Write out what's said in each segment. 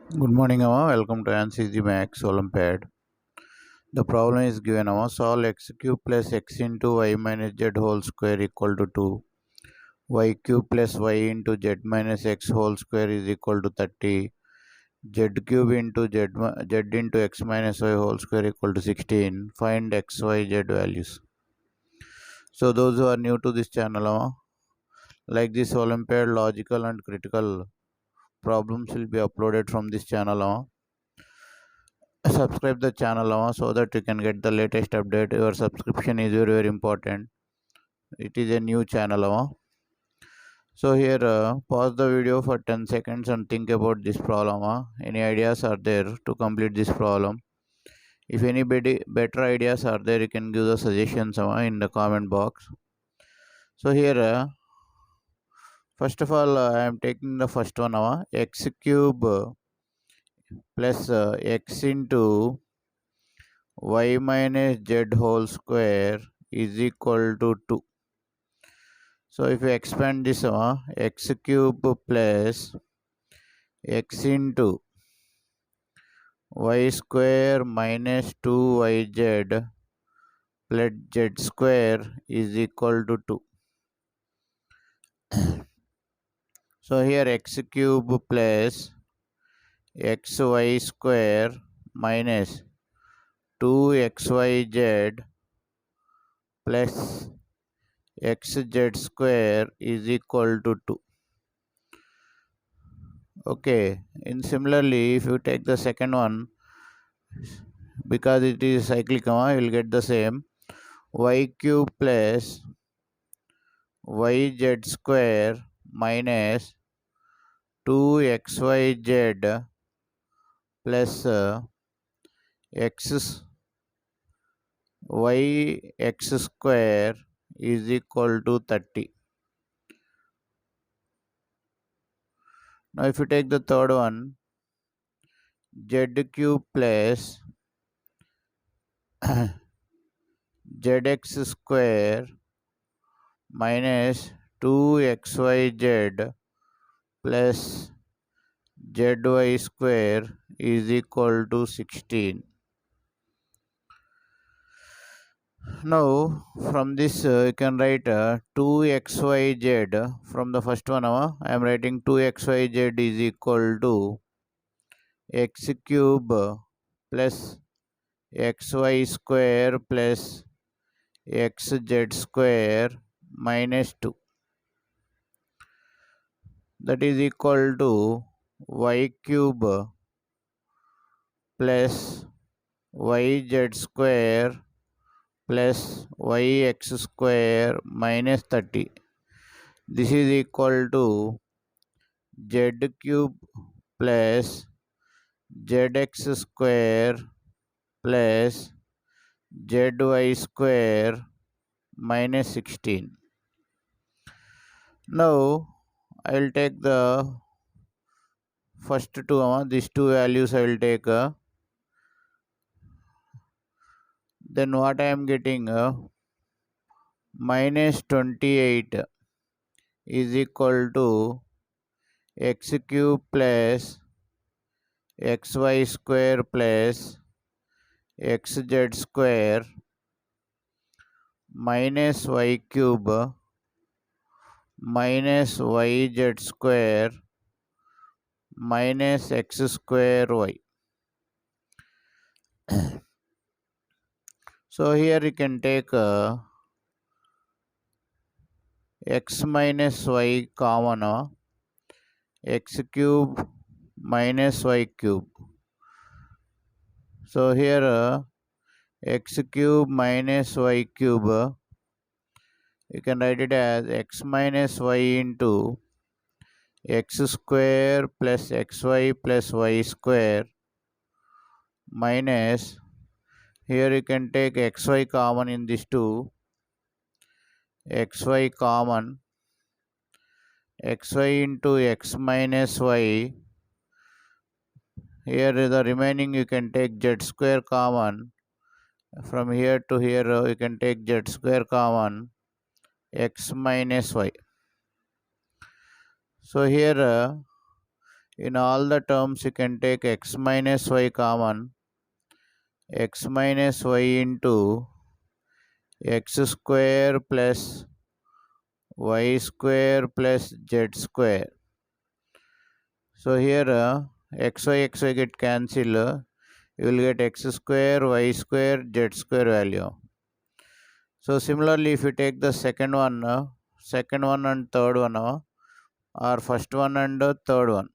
Good morning, Amma. Welcome to AyaansEasyMath Olympiad. The problem is given, Amma. Solve x cube plus x into y minus z whole square equal to 2. Y cube plus y into z minus x whole square is equal to 30. Z cube into z into x minus y whole square equal to 16. Find x, y, z values. So those who are new to this channel, Amma, like this Olympiad logical and critical problems will be uploaded from this channel, Amma. Subscribe the channel so that you can get the latest update. Your subscription is very important. It is a new channel. So here pause the video for 10 seconds and think about this problem. Any ideas are there to complete this problem? If anybody better ideas are there, you can give the suggestions in the comment box. So here first of all I am taking the first one, x cube plus x into y minus z whole square is equal to 2. So if you expand this, x cube plus x into y square minus 2yz plus z square is equal to 2. So here x cube plus xy square minus 2xyz plus xz square is equal to 2. Okay, and similarly if you take the second one, because it is cyclic, you will get the same. Y cube plus yz square minus 2xyz plus x yx square is equal to 30. Now if you take the third one, z cube plus zx square minus 2xyz plus zy square is equal to 16. Now from this you can write 2xyz from the first one. I am writing 2xyz is equal to x cube plus xy square plus xz square minus 2. That is equal to y cube plus yz square plus yx square minus 30. This is equal to z cube plus zx square plus zy square minus 16. Now I will take the first two, these two values I will take. Then what I am getting, minus 28 is equal to x cube plus xy square plus xz square minus y cube minus yz square minus x square y. So here you can take x minus y common, x cube minus y cube. So here x cube minus y cube, you can write it as x minus y into x square plus xy plus y square minus, here you can take xy common in these two, xy common, xy into x minus y, here the remaining you can take z square common, from here to here you can take z square common, x minus y. So here In all the terms you can take x minus y common. X minus y into x square plus y square plus z square. So here xy get cancelled. You will get x square, y square, z square value. So similarly, if you take the second one and third one, or first one and third one,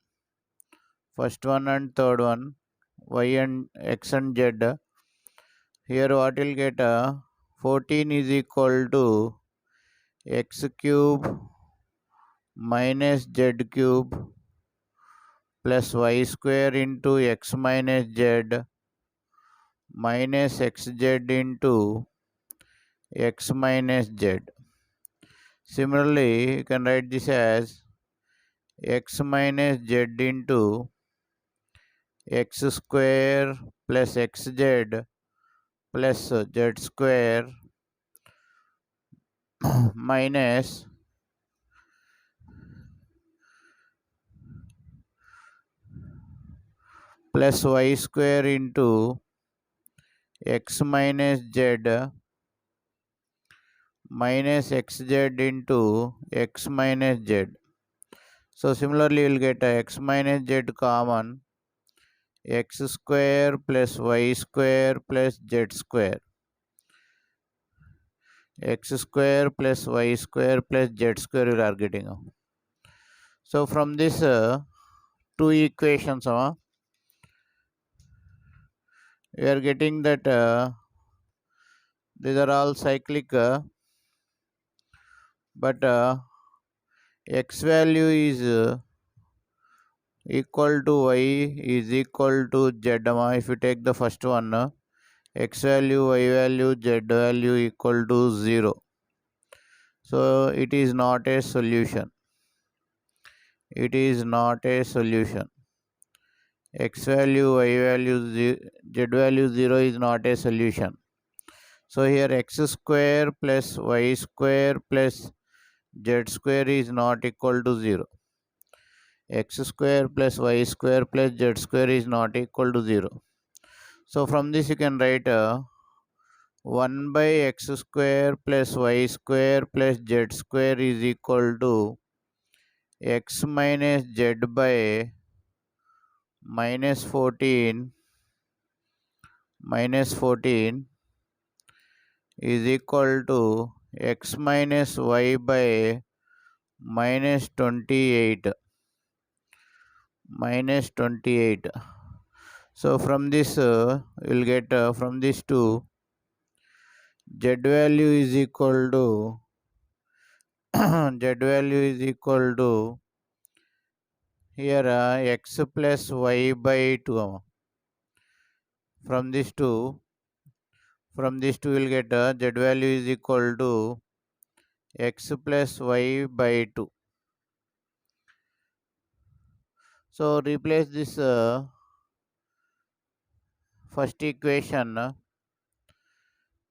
first one and third one, y and x and z. Here what will get 14 is equal to x cube minus z cube plus y square into x minus z minus xz into x minus z. Similarly, you can write this as x minus z into x square plus xz plus z square minus plus y square into x minus z minus xz into x minus z. So similarly, you will get x minus z common, x square plus y square plus z square. X square plus y square plus z square you are getting. So from this two equations, we are getting that these are all cyclic, but x value is equal to y is equal to z. If you take the first one, x value, y value, z value equal to 0. So it is not a solution. It is not a solution. X value, y value, z value 0 is not a solution. So here x square plus y square plus z square is not equal to 0. X square plus y square plus z square is not equal to 0. So from this you can write 1 by x square plus y square plus z square is equal to x minus z by minus 14 is equal to x minus y by minus 28. So from this you will get from this two z value is equal to z value is equal to here x plus y by 2. From this two you will get z value is equal to x plus y by 2. So replace this first equation,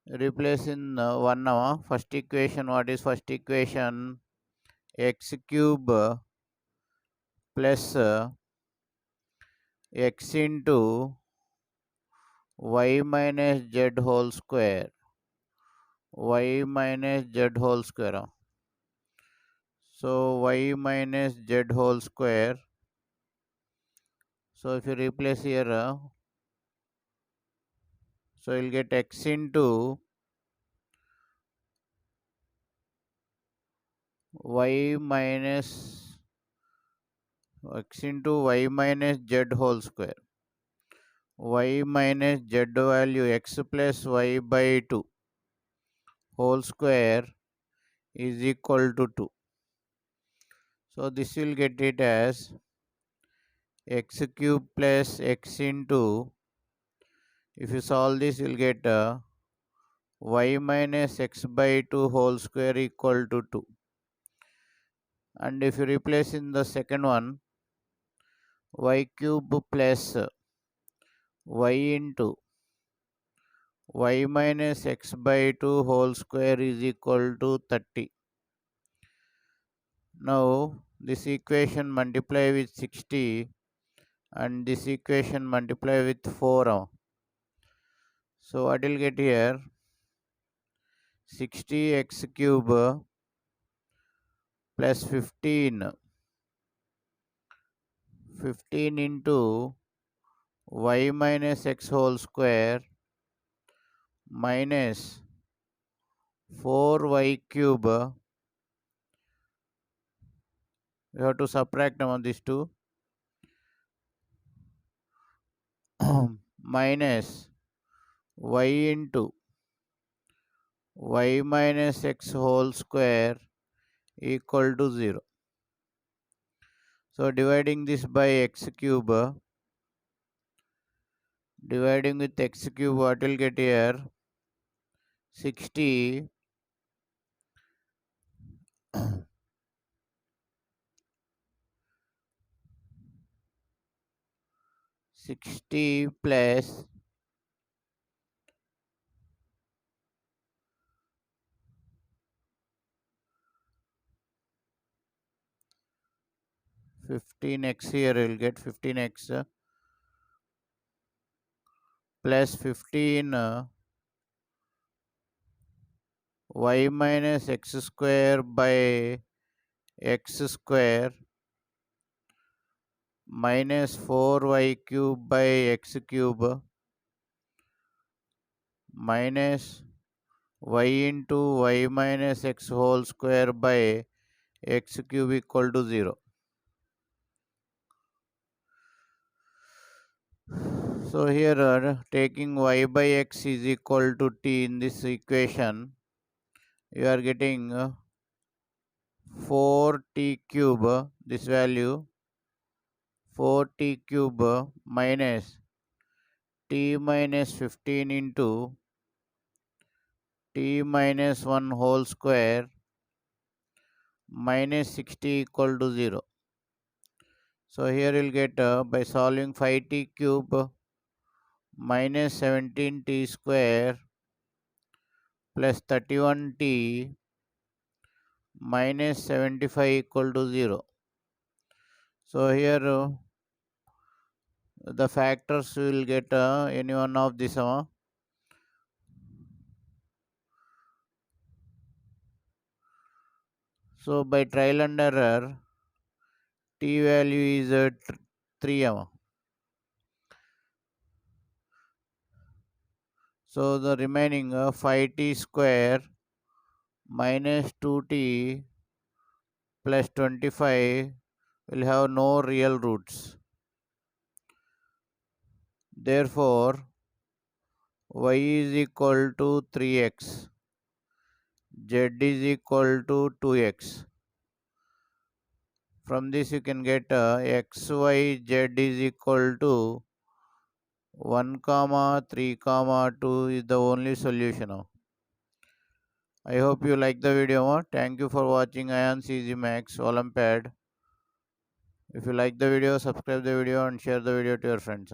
replace in one now. First equation, what is first equation? X cube plus x into y minus z whole square. Y minus z whole square. So y minus z whole square. So if you replace here, so you'll get x into y minus x into y minus z whole square. Y minus z value x plus y by 2 whole square is equal to 2. So this will get it as x cube plus x into, if you solve this you will get y minus x by 2 whole square equal to 2. And if you replace in the second one, y cube plus y into y minus x by 2 whole square is equal to 30. Now this equation multiply with 60. and this equation multiply with 4. So what will get here? 60x cube plus 15 into y minus x whole square minus 4y cube. We have to subtract among these two. Minus y into y minus x whole square equal to 0. So dividing this by x cube, dividing with x cube, what will get here? 60 60 plus 15x, here we'll get 15x plus 15 y minus x square by x square minus 4y cube by x cube minus y into y minus x whole square by x cube equal to 0. So here taking y by x is equal to t in this equation, you are getting 4t cube, this value 4t cube minus t minus 15 into t minus 1 whole square minus 60 equal to 0. So here you'll get by solving 5t cube minus 17t square plus 31t minus 75 equal to 0. So here the factors will get any one of this. So by trial and error, t value is 3. So the remaining 5t square minus 2t plus 25 will have no real roots. Therefore, y is equal to 3x, z is equal to 2x. From this you can get x, y, z is equal to 1, 3, 2 is the only solution. I hope you like the video. Thank you for watching AyaansEasyMath Olympiad. If you like the video, subscribe the video and share the video to your friends.